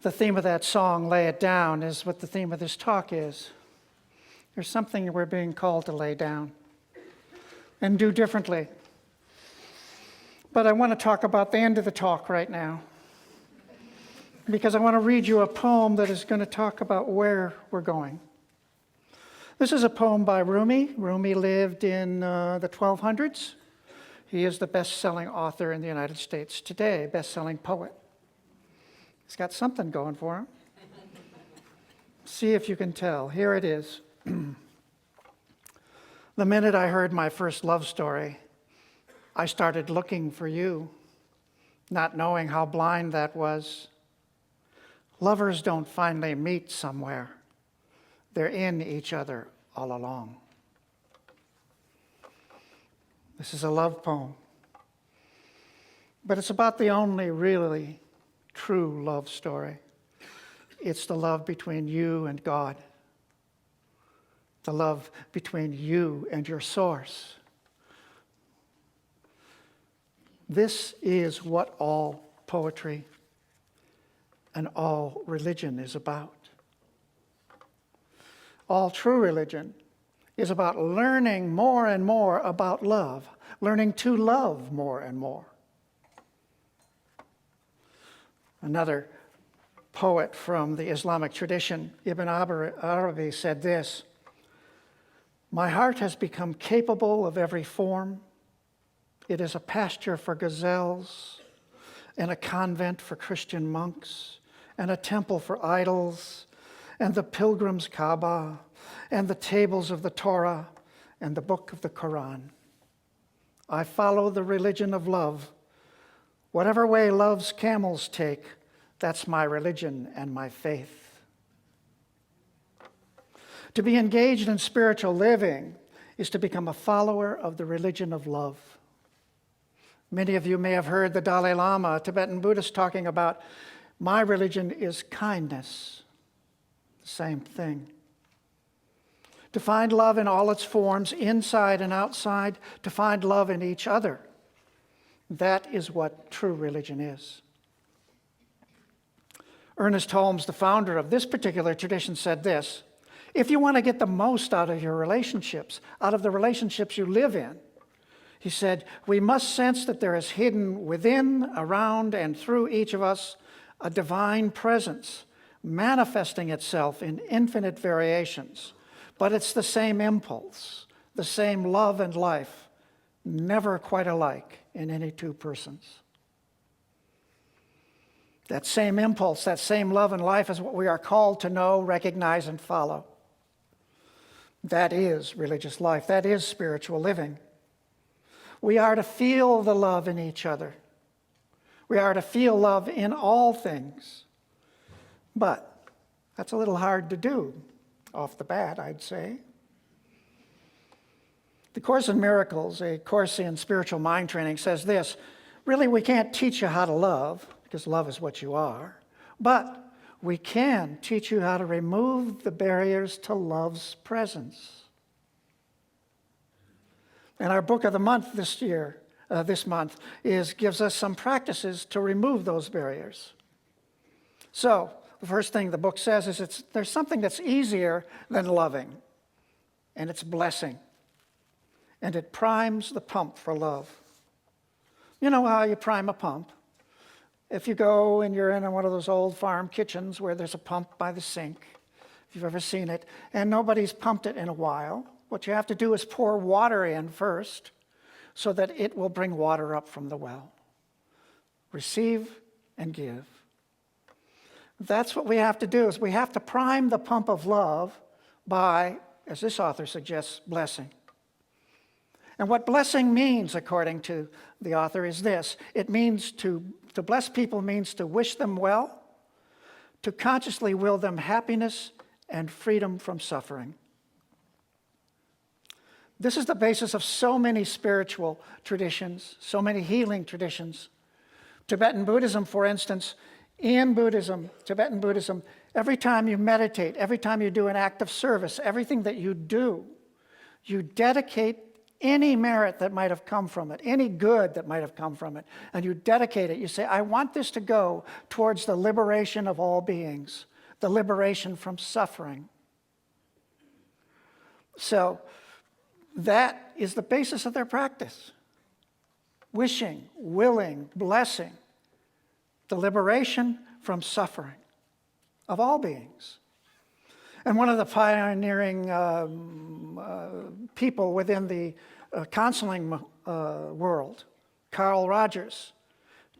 The theme of that song, Lay It Down, is what the theme of this talk is. There's something we're being called to lay down and do differently. But I want to talk about the end of the talk right now, because I want to read you a poem that is going to talk about where we're going. This is a poem by Rumi. Rumi lived in the 1200s. He is the best-selling author in the United States today, best-selling poet. He's got something going for him. See if you can tell. Here it is. The minute I heard my first love story, I started looking for you, not knowing how blind that was. Lovers don't finally meet somewhere. They're in each other all along. This is a love poem. But it's about the only really true love story. It's the love between you and God. The love between you and your source. This is what all poetry and all religion is about. All true religion is about learning more and more about love, learning to love more and more. Another poet from the Islamic tradition, Ibn Arabi, said this: "My heart has become capable of every form. It is a pasture for gazelles, and a convent for Christian monks, and a temple for idols, and the pilgrim's Kaaba, and the tables of the Torah, and the book of the Quran. I follow the religion of love. Whatever way love's camels take, that's my religion and my faith." To be engaged in spiritual living is to become a follower of the religion of love. Many of you may have heard the Dalai Lama, a Tibetan Buddhist, talking about, my religion is kindness. The same thing. To find love in all its forms, inside and outside, to find love in each other. That is what true religion is. Ernest Holmes, the founder of this particular tradition, said this: if you want to get the most out of your relationships, out of the relationships you live in, he said, we must sense that there is hidden within, around, and through each of us a divine presence manifesting itself in infinite variations. But it's the same impulse, the same love and life, never quite alike in any two persons. That same impulse, that same love and life is what we are called to know, recognize, and follow. That is religious life. That is spiritual living. We are to feel the love in each other. We are to feel love in all things. But that's a little hard to do off the bat, I'd say. The Course in Miracles, a course in spiritual mind training, says this: really, we can't teach you how to love, because love is what you are, but we can teach you how to remove the barriers to love's presence. And our book of the month this month gives us some practices to remove those barriers. So, the first thing the book says is there's something that's easier than loving, and it's blessing. And it primes the pump for love. You know how you prime a pump? If you go and you're in one of those old farm kitchens where there's a pump by the sink, if you've ever seen it, and nobody's pumped it in a while, what you have to do is pour water in first so that it will bring water up from the well. Receive and give. That's what we have to do, is we have to prime the pump of love by, as this author suggests, blessing. And what blessing means, according to the author, is this. It means to bless people means to wish them well, to consciously will them happiness and freedom from suffering. This is the basis of so many spiritual traditions, so many healing traditions. Tibetan Buddhism, for instance, Tibetan Buddhism, every time you meditate, every time you do an act of service, everything that you do, you dedicate any merit that might have come from it, any good that might have come from it, and you dedicate it. You say, I want this to go towards the liberation of all beings, the liberation from suffering. So that is the basis of their practice. Wishing, willing, blessing, the liberation from suffering of all beings. And one of the pioneering people within the counseling world, Carl Rogers,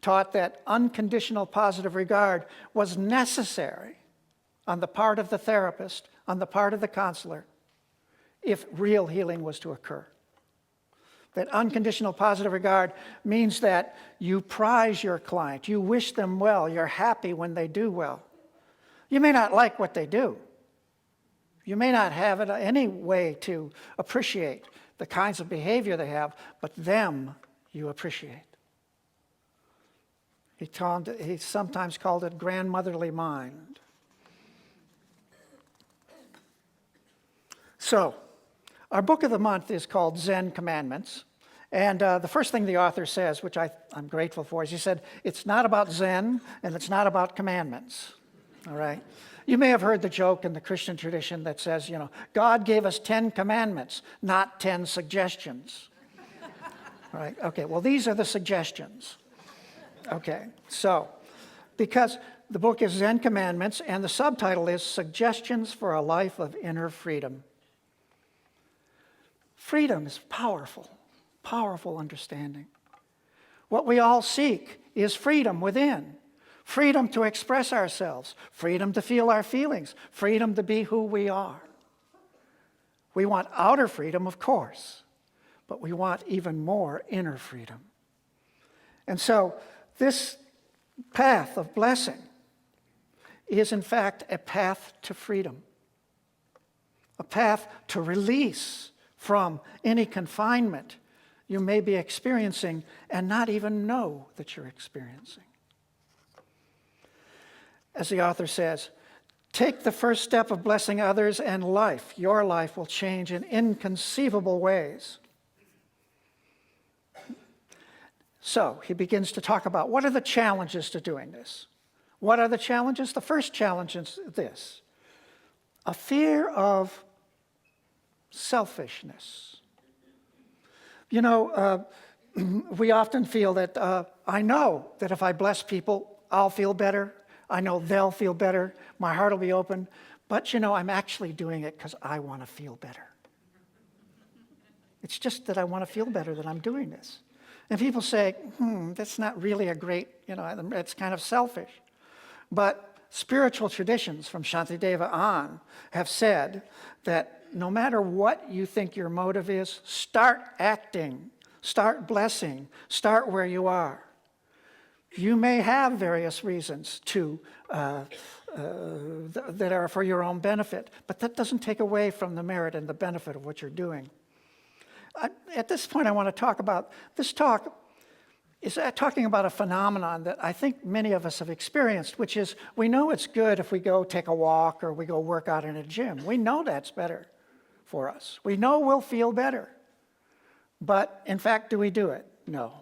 taught that unconditional positive regard was necessary on the part of the therapist, on the part of the counselor, if real healing was to occur. That unconditional positive regard means that you prize your client, you wish them well, you're happy when they do well. You may not like what they do. You may not have any way to appreciate the kinds of behavior they have, but them you appreciate. He sometimes called it grandmotherly mind. So, our book of the month is called Zen Commandments. And the first thing the author says, which I'm grateful for, is he said, it's not about Zen and it's not about commandments. All right? You may have heard the joke in the Christian tradition that says, God gave us 10 commandments, not 10 suggestions. All right? Okay, well, these are the suggestions. Okay, so, because the book is Zen Commandments, and the subtitle is Suggestions for a Life of Inner Freedom. Freedom is powerful, powerful understanding. What we all seek is freedom within. Freedom to express ourselves, freedom to feel our feelings, freedom to be who we are. We want outer freedom, of course, but we want even more inner freedom. And so this path of blessing is in fact a path to freedom, a path to release from any confinement you may be experiencing and not even know that you're experiencing. As the author says, take the first step of blessing others and your life will change in inconceivable ways. So he begins to talk about what are the challenges to doing this. What are the challenges? The first challenge is this: a fear of selfishness. We often feel that I know that if I bless people, I'll feel better. I know they'll feel better. My heart will be open. But I'm actually doing it because I want to feel better. It's just that I want to feel better that I'm doing this. And people say, that's not really a great, it's kind of selfish. But spiritual traditions from Shantideva on have said that no matter what you think your motive is, start acting, start blessing, start where you are. You may have various reasons that are for your own benefit, but that doesn't take away from the merit and the benefit of what you're doing. At this point, I want to talk about, this talk is talking about a phenomenon that I think many of us have experienced, which is we know it's good if we go take a walk or we go work out in a gym. We know that's better for us. We know we'll feel better. But in fact, do we do it? No.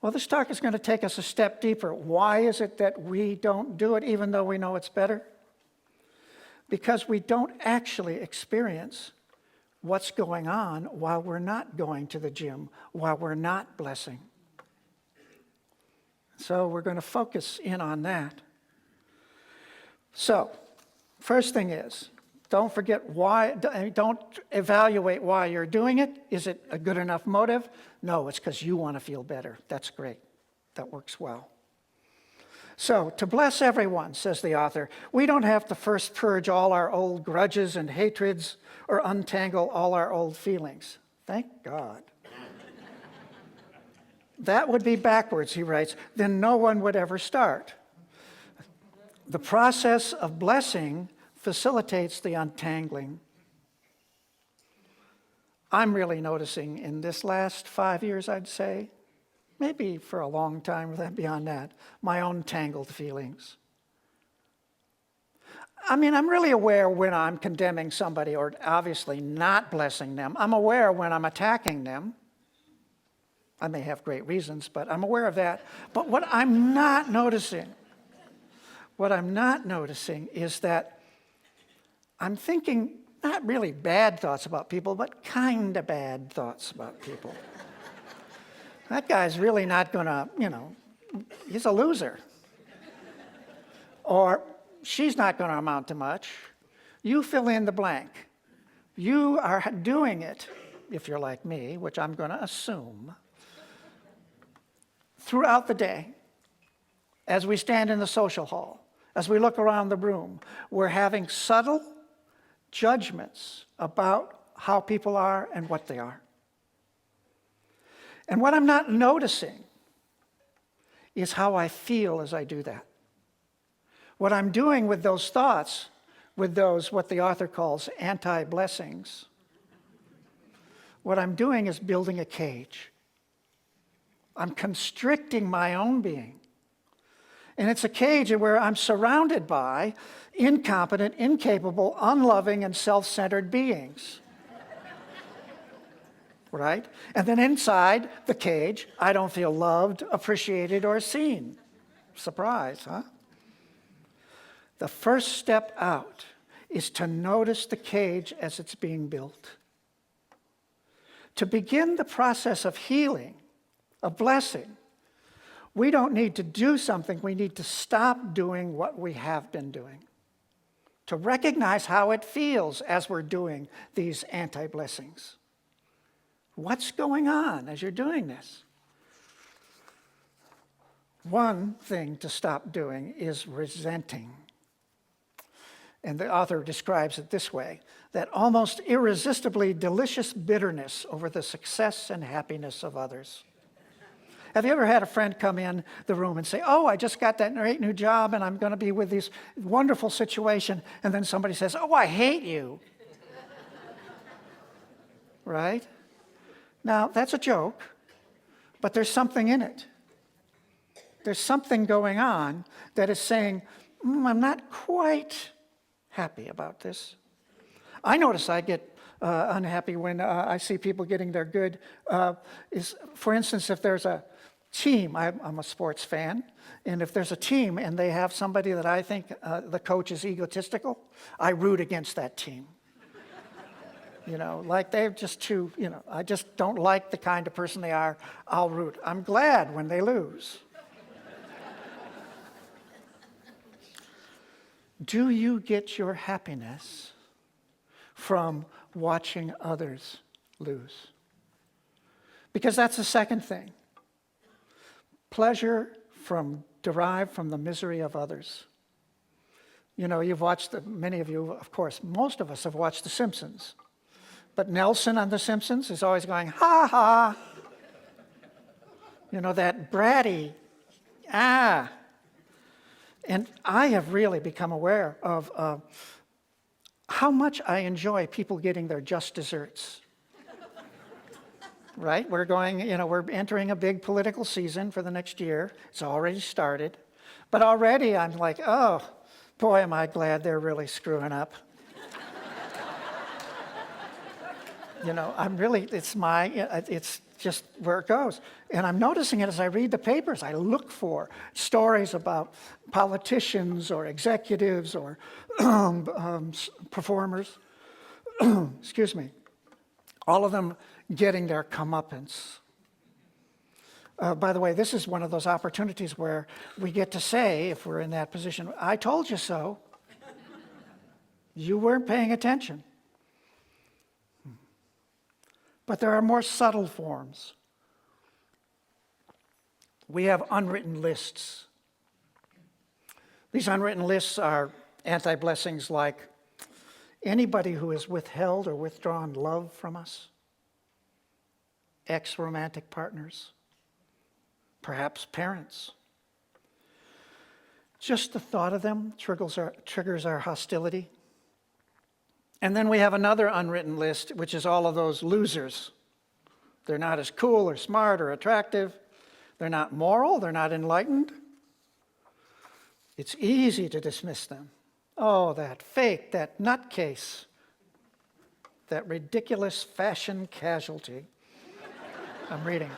Well, this talk is going to take us a step deeper. Why is it that we don't do it even though we know it's better? Because we don't actually experience what's going on while we're not going to the gym, while we're not blessing. So we're going to focus in on that. So, first thing is, don't forget why, don't evaluate why you're doing it. Is it a good enough motive? No, it's because you want to feel better. That's great. That works well. So, to bless everyone, says the author, we don't have to first purge all our old grudges and hatreds or untangle all our old feelings. Thank God. That would be backwards, he writes. Then no one would ever start. The process of blessing facilitates the untangling. I'm really noticing in this last 5 years, I'd say, maybe for a long time beyond that, my own tangled feelings. I mean, I'm really aware when I'm condemning somebody or obviously not blessing them. I'm aware when I'm attacking them. I may have great reasons, but I'm aware of that. But what I'm not noticing is that I'm thinking not really bad thoughts about people, but kind of bad thoughts about people. That guy's really not going to, he's a loser. Or she's not going to amount to much. You fill in the blank. You are doing it, if you're like me, which I'm going to assume, throughout the day, as we stand in the social hall, as we look around the room, we're having subtle judgments about how people are and what they are. And what I'm not noticing is how I feel as I do that. What I'm doing with those thoughts, with those, what the author calls anti-blessings, what I'm doing is building a cage. I'm constricting my own being. And it's a cage where I'm surrounded by incompetent, incapable, unloving, and self-centered beings. Right? And then inside the cage, I don't feel loved, appreciated, or seen. Surprise, huh? The first step out is to notice the cage as it's being built. To begin the process of healing, of blessing, we don't need to do something, we need to stop doing what we have been doing. To recognize how it feels as we're doing these anti-blessings. What's going on as you're doing this? One thing to stop doing is resenting. And the author describes it this way, that almost irresistibly delicious bitterness over the success and happiness of others. Have you ever had a friend come in the room and say, oh, I just got that great new job and I'm going to be with this wonderful situation, and then somebody says, oh, I hate you. Right? Now, that's a joke, but there's something in it. There's something going on that is saying, I'm not quite happy about this. I notice I get unhappy when I see people getting their good. For instance, if there's a team, I'm a sports fan, and if there's a team and they have somebody that I think the coach is egotistical, I root against that team. Like they're just too, I just don't like the kind of person they are. I'll root. I'm glad when they lose. Do you get your happiness from watching others lose? Because that's the second thing. Pleasure derived from the misery of others. You've watched, many of you, of course, most of us have watched The Simpsons. But Nelson on The Simpsons is always going, ha ha. That bratty, ah. And I have really become aware of how much I enjoy people getting their just desserts. Right? We're entering a big political season for the next year. It's already started. But already I'm like, oh, boy, am I glad they're really screwing up. It's just where it goes. And I'm noticing it as I read the papers. I look for stories about politicians or executives or performers, excuse me, all of them getting their comeuppance. By the way, this is one of those opportunities where we get to say, if we're in that position, I told you so. You weren't paying attention. But there are more subtle forms. We have unwritten lists. These unwritten lists are anti-blessings like anybody who has withheld or withdrawn love from us, ex-romantic partners, perhaps parents. Just the thought of them triggers our hostility. And then we have another unwritten list, which is all of those losers. They're not as cool or smart or attractive. They're not moral. They're not enlightened. It's easy to dismiss them. Oh, that fake, that nutcase, that ridiculous fashion casualty. I'm reading.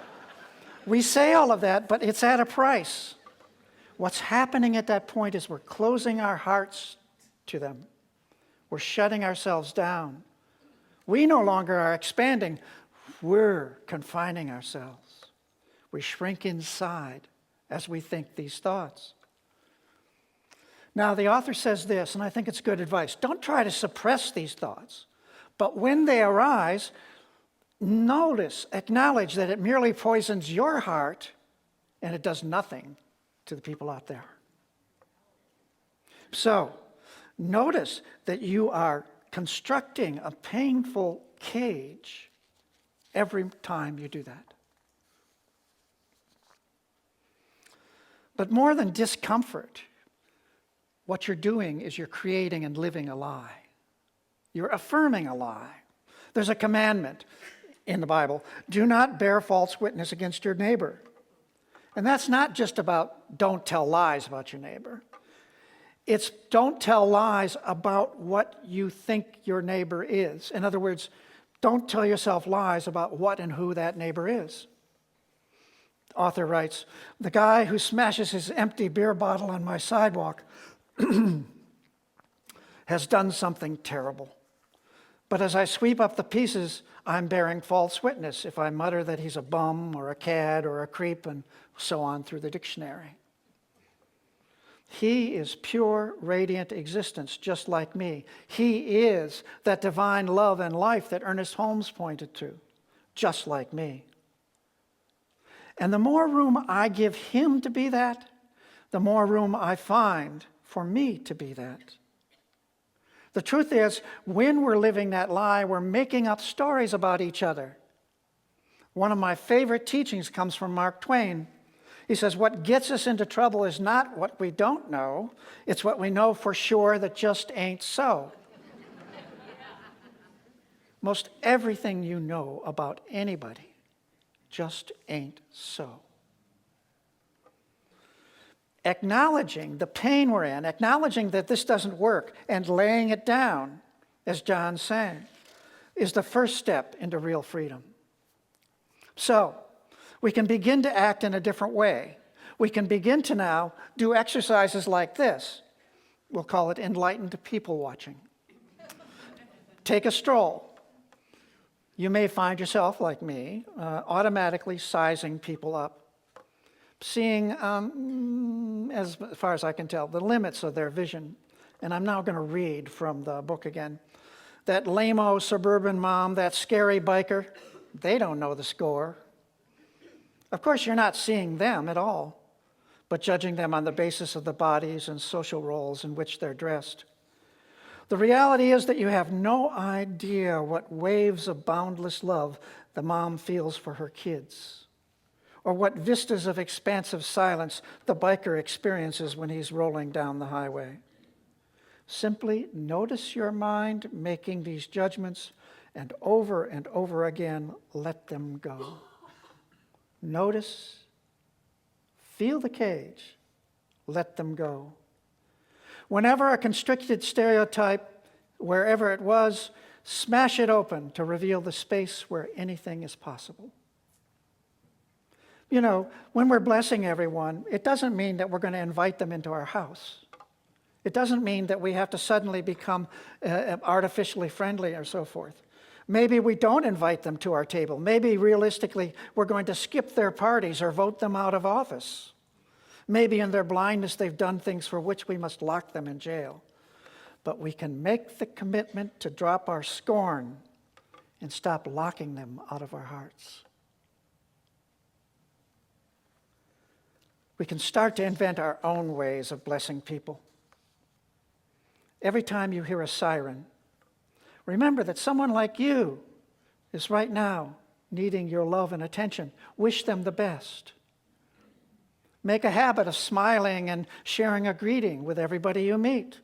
We say all of that, but it's at a price. What's happening at that point is we're closing our hearts to them. We're shutting ourselves down. We no longer are expanding. We're confining ourselves. We shrink inside as we think these thoughts. Now, the author says this, and I think it's good advice. Don't try to suppress these thoughts, but when they arise, notice, acknowledge that it merely poisons your heart and it does nothing to the people out there. So, notice that you are constructing a painful cage every time you do that. But more than discomfort, what you're doing is you're creating and living a lie. You're affirming a lie. There's a commandment in the Bible: do not bear false witness against your neighbor. And that's not just about don't tell lies about your neighbor. It's don't tell lies about what you think your neighbor is. In other words, don't tell yourself lies about what and who that neighbor is. The author writes, the guy who smashes his empty beer bottle on my sidewalk has done something terrible. But as I sweep up the pieces, I'm bearing false witness if I mutter that he's a bum or a cad or a creep and so on through the dictionary. He is pure, radiant existence, just like me. He is that divine love and life that Ernest Holmes pointed to, just like me. And the more room I give him to be that, the more room I find for me to be that. The truth is, when we're living that lie, we're making up stories about each other. One of my favorite teachings comes from Mark Twain. He says, what gets us into trouble is not what we don't know, it's what we know for sure that just ain't so. Most everything you know about anybody just ain't so. Acknowledging the pain we're in, acknowledging that this doesn't work, and laying it down, as John sang, is the first step into real freedom. So, we can begin to act in a different way. We can begin to now do exercises like this. We'll call it enlightened people watching. Take a stroll. You may find yourself, like me, automatically sizing people up, seeing, as far as I can tell, the limits of their vision. And I'm now going to read from the book again. That lame-o suburban mom, that scary biker, they don't know the score. Of course, you're not seeing them at all, but judging them on the basis of the bodies and social roles in which they're dressed. The reality is that you have no idea what waves of boundless love the mom feels for her kids, or what vistas of expansive silence the biker experiences when he's rolling down the highway. Simply notice your mind making these judgments, and over again, let them go. Notice, feel the cage, let them go. Whenever a constricted stereotype, wherever it was, smash it open to reveal the space where anything is possible. You know, when we're blessing everyone, it doesn't mean that we're going to invite them into our house. It doesn't mean that we have to suddenly become artificially friendly or so forth. Maybe we don't invite them to our table. Maybe realistically, we're going to skip their parties or vote them out of office. Maybe in their blindness, they've done things for which we must lock them in jail. But we can make the commitment to drop our scorn and stop locking them out of our hearts. We can start to invent our own ways of blessing people. Every time you hear a siren, remember that someone like you is right now needing your love and attention. Wish them the best. Make a habit of smiling and sharing a greeting with everybody you meet.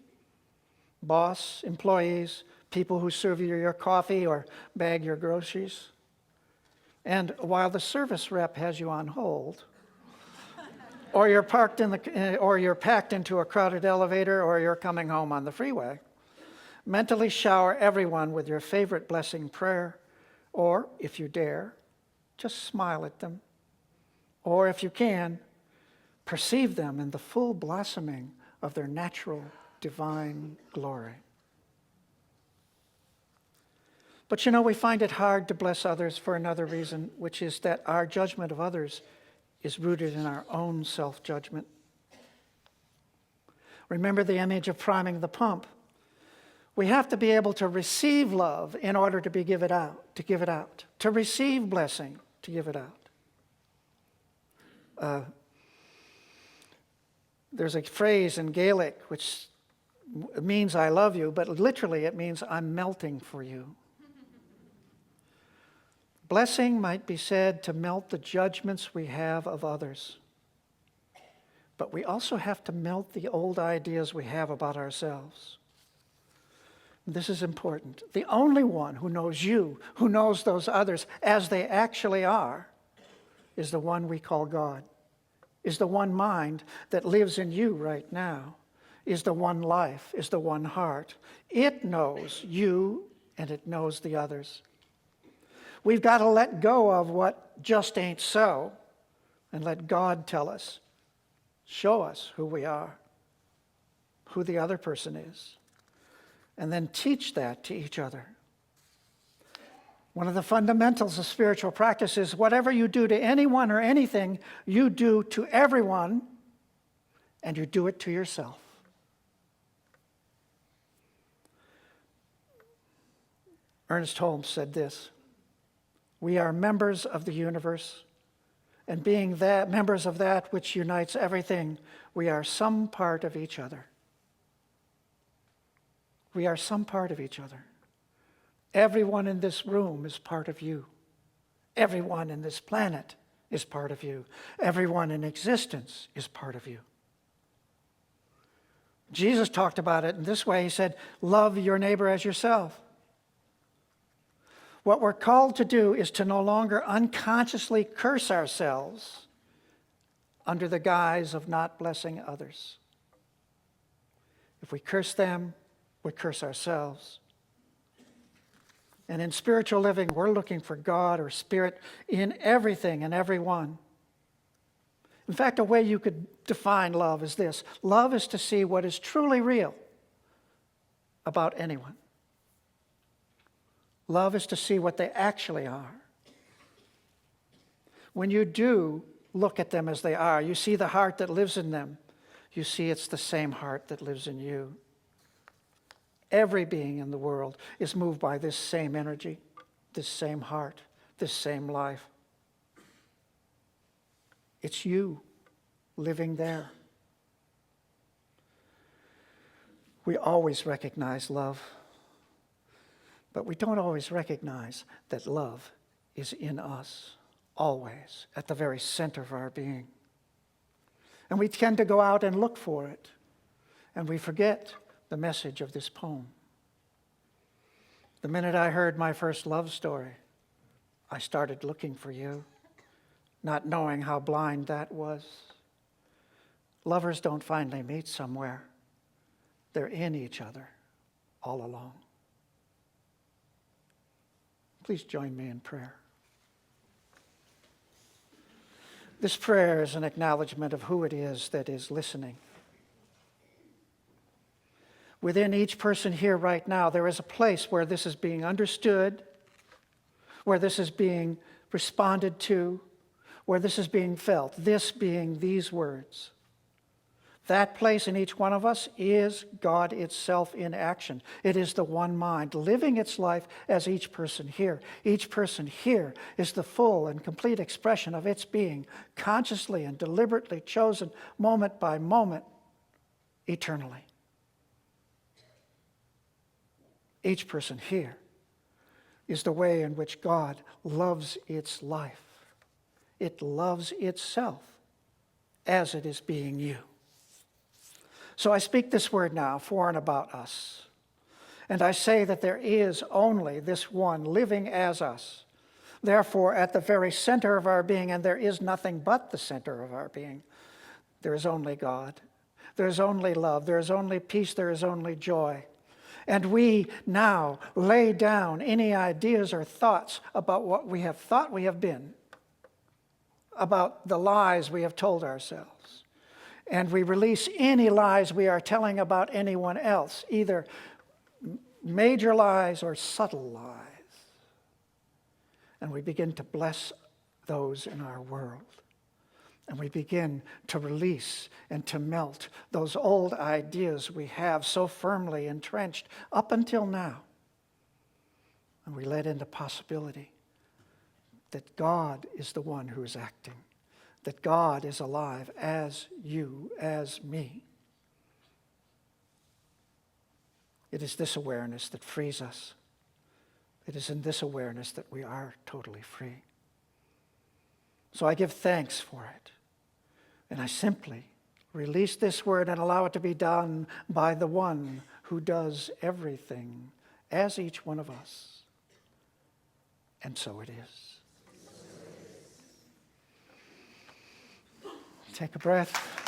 Boss, employees, people who serve you your coffee or bag your groceries. And while the service rep has you on hold, or you're packed into a crowded elevator, or you're coming home on the freeway. Mentally shower everyone with your favorite blessing prayer, or if you dare, just smile at them. Or if you can, perceive them in the full blossoming of their natural divine glory. But we find it hard to bless others for another reason, which is that our judgment of others is rooted in our own self-judgment. Remember the image of priming the pump. We have to be able to receive love in order to give it out, to receive blessing, to give it out. There's a phrase in Gaelic which means I love you, but literally it means I'm melting for you. Blessing might be said to melt the judgments we have of others, but we also have to melt the old ideas we have about ourselves. This is important. The only one who knows you, who knows those others as they actually are, is the one we call God, is the one mind that lives in you right now, is the one life, is the one heart. It knows you and it knows the others. We've got to let go of what just ain't so and let God tell us, show us who we are, who the other person is, and then teach that to each other. One of the fundamentals of spiritual practice is whatever you do to anyone or anything, you do to everyone, and you do it to yourself. Ernest Holmes said this: we are members of the universe, and being that members of that which unites everything, we are some part of each other. We are some part of each other. Everyone in this room is part of you. Everyone in this planet is part of you. Everyone in existence is part of you. Jesus talked about it in this way. He said, love your neighbor as yourself. What we're called to do is to no longer unconsciously curse ourselves under the guise of not blessing others. If we curse them, we curse ourselves. And in spiritual living, we're looking for God or Spirit in everything and everyone. In fact, a way you could define love is this: love is to see what is truly real about anyone. Love is to see what they actually are. When you do look at them as they are, you see the heart that lives in them. You see it's the same heart that lives in you. Every being in the world is moved by this same energy, this same heart, this same life. It's you living there. We always recognize love, but we don't always recognize that love is in us, always, at the very center of our being. And we tend to go out and look for it, and we forget the message of this poem. The minute I heard my first love story, I started looking for you, not knowing how blind that was. Lovers don't finally meet somewhere. They're in each other all along. Please join me in prayer. This prayer is an acknowledgement of who it is that is listening. Within each person here right now, there is a place where this is being understood, where this is being responded to, where this is being felt, this being these words. That place in each one of us is God itself in action. It is the one mind living its life as each person here. Each person here is the full and complete expression of its being, consciously and deliberately chosen moment by moment, eternally. Each person here is the way in which God loves its life. It loves itself as it is being you. So I speak this word now for and about us. And I say that there is only this one living as us. Therefore, at the very center of our being, and there is nothing but the center of our being, there is only God. There is only love. There is only peace. There is only joy. And we now lay down any ideas or thoughts about what we have thought we have been, about the lies we have told ourselves. And we release any lies we are telling about anyone else, either major lies or subtle lies. And we begin to bless those in our world. And we begin to release and to melt those old ideas we have so firmly entrenched up until now. And we let in the possibility that God is the one who is acting, that God is alive as you, as me. It is this awareness that frees us. It is in this awareness that we are totally free. So I give thanks for it. And I simply release this word and allow it to be done by the one who does everything as each one of us. And so it is. Take a breath.